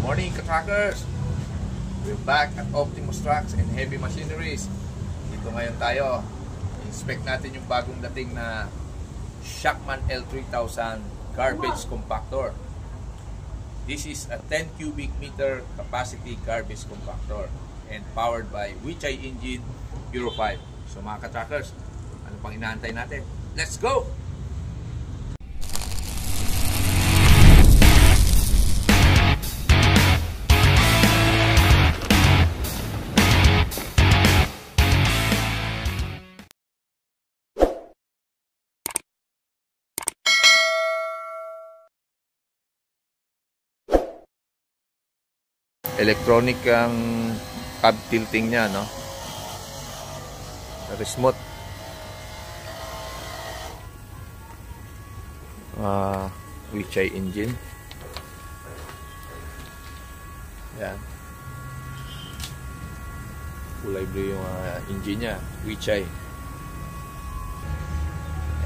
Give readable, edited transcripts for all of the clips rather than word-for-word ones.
Morning, ka-trackers! We're back at Optimus Trucks and Heavy Machineries. Dito ngayon tayo. Inspect natin yung bagong dating na Shackman L3000 garbage compactor. This is a 10 cubic meter capacity garbage compactor and powered by Weichai engine Euro 5. So mga ka-trackers, ano pang inaantay natin? Let's go! Electronic ang cab tilting niya, no? Remote. Weichai engine. Yan. Kulay blue yung engine niya. Weichai.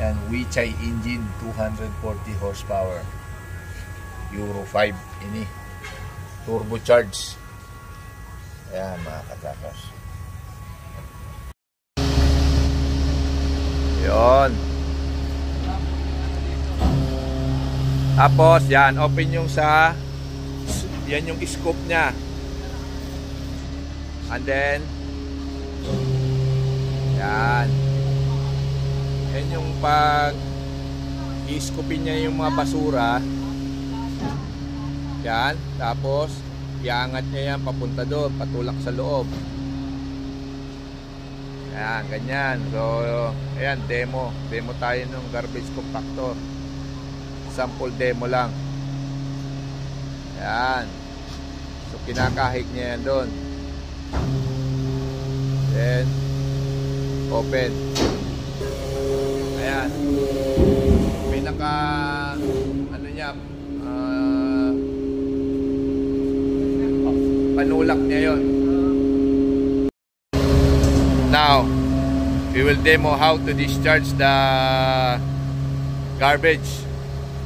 Yan, Weichai engine, 240 horsepower. Euro 5 ini. Turbocharged. Ayan mga ka-trackers. Yun. Tapos yan, open yung yan yung scoop nya. And then yan. Yan yung pag i-scoopin niya yung mga basura. Yan, tapos iangat niya yan papunta doon, patulak sa loob. Yan, ganyan. So, ayan, demo tayo ng garbage compactor. Sample demo lang. Yan. So, kinakahig niya yan doon. Then open. Ayan. Pinaka ano niya, panulak niya yon. Now we will demo how to discharge the garbage,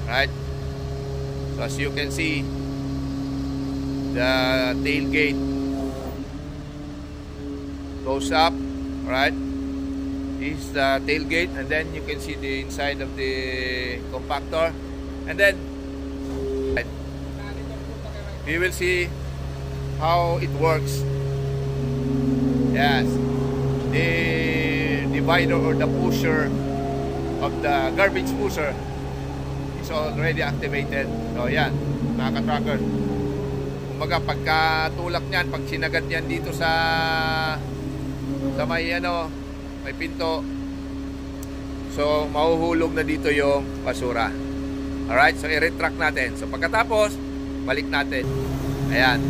right? So as you can see, the tailgate goes up, right? This is the tailgate, and then you can see the inside of the compactor, and then we will see how it works. Yes, the divider or the pusher of the garbage pusher is already activated. So yan, mga ka-tracker, kumbaga pagkatulak niyan, pag sinagat yan dito sa may may pinto, so mahuhulog na dito yung basura. Alright, so i-retract natin. So pagkatapos, balik natin. Ayan.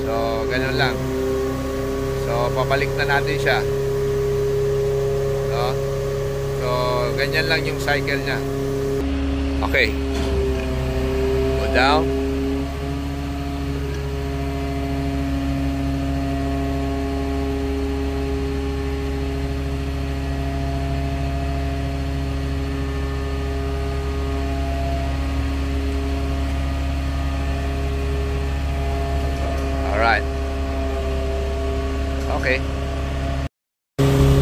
So, ganun lang. So, pabalik na natin siya. So, ganyan lang yung cycle niya. Okay. Go down. Alright. Okay.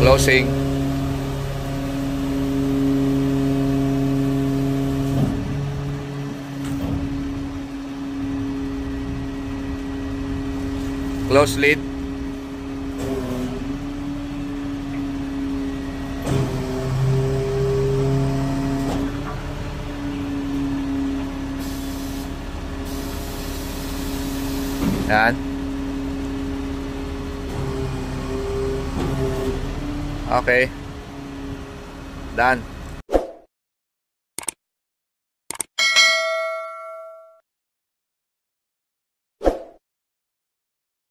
Closing. Close lid. Yan. Okay. Done.